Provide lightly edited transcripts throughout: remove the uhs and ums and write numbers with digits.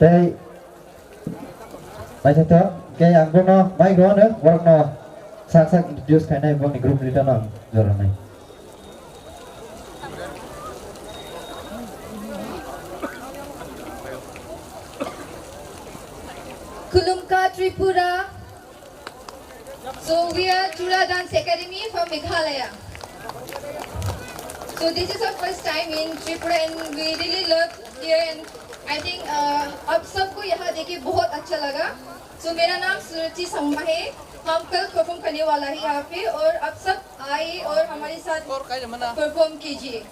Tây Bài thật đó cái anh cũng nó bài đó nữa Vâng nó Sắc sắc introduce cái này Vâng thì group leader nó Rồi này Kulumka Tripura. So we are Chura Dance Academy from Meghalaya. So this is our first time in Tripura and we really love here and I think आप सबको यहाँ देखे बहुत अच्छा लगा. So मेरा नाम सुरुचि संगमा है. हम कल परफॉर्म करने वाला है यहाँ पे और आप सब आए और हमारे साथ परफॉर्म कीजिए.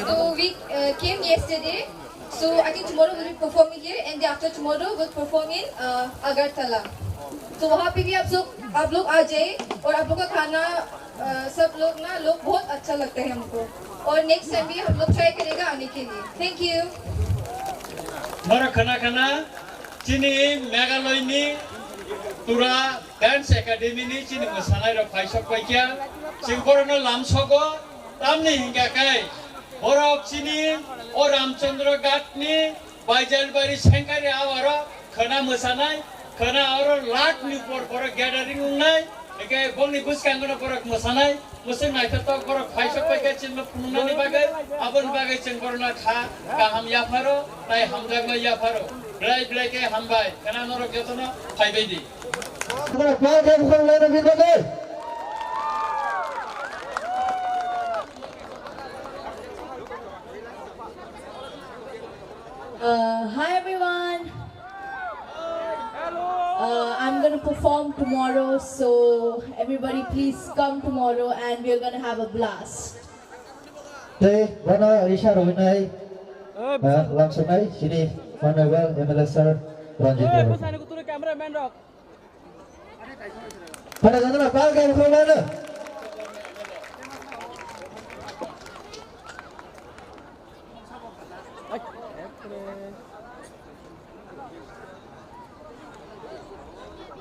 So we came yesterday. So I think tomorrow we'll be performing here, and the after tomorrow we'll perform in Agartala. So वहाँ पे भी आप लोग आ जाए और आप लोग का खाना सब लोग ना लोग बहुत अच्छा लगता है हमको और नेक्स्ट टाइम भी हम लोग ट्राई करेगा आने के लिए. Thank you. मरा खाना चिनी मेघालय नि तुरा डांस एकेडमी नि चिनी मोसानाय र फाइसक बायकिया सिंगरनो लामसगो तामनि हिंगाकाय बरफ चिनी ओ रामचंद्र घाटनि बाइजालबारि सेंगारि आवारो खना मोसानाय खना आरो लाख निपर पर ग्यादारिं उंनाय एके बंनि बुसकांगनो पर मोसानाय मुसुं नायथाव पर फाइसक बायकिया चिन फुंनानि बागै आबन बागै सिंगरनो खा गाहाम याफारो ताय हामजागमा याफारो ब्लाय ब्लायके हामबाय खना नरक जतनो फाइबायदि Hi everyone. I'm gonna perform tomorrow, so everybody please come tomorrow and we're gonna have a blast. Đây, vẫn nói Risha rồi này langsung này sini Honorable MLA Sir Ranjit Dewa. Pada sana lah, pakai muka mana?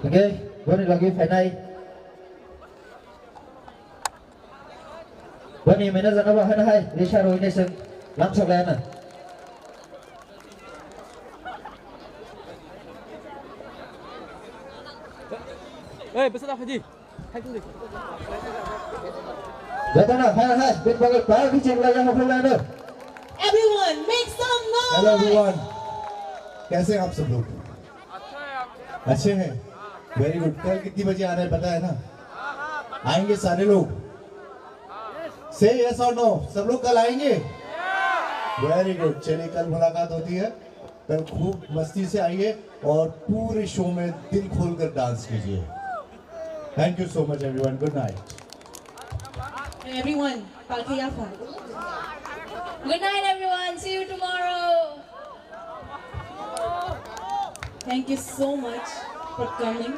Okay, boleh lagi final. Bani mana sana bahan hai? Risha rồi này sừng langsung lên nè. Hey, besar apa Haji? Hai tu. Datang lah, hai, bin bagai bagai kicing lagi muka mana? Everyone, make some noise. Hello everyone, कैसे हैं आप सब लोग? अच्छे हैं, very good. कल कितनी बजे आ रहे हैं पता है ना? आएंगे सारे लोग? से यस और नो, सब लोग कल आएंगे? Very good. चलिए कल मुलाकात होती है. कल खूब मस्ती से आइए और पूरे शो में दिल खोलकर डांस कीजिए. Thank you so much everyone. Good night. Everyone, pakai apa? Good night everyone. See you tomorrow. Thank you so much for coming.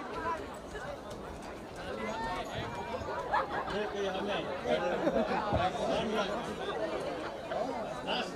Last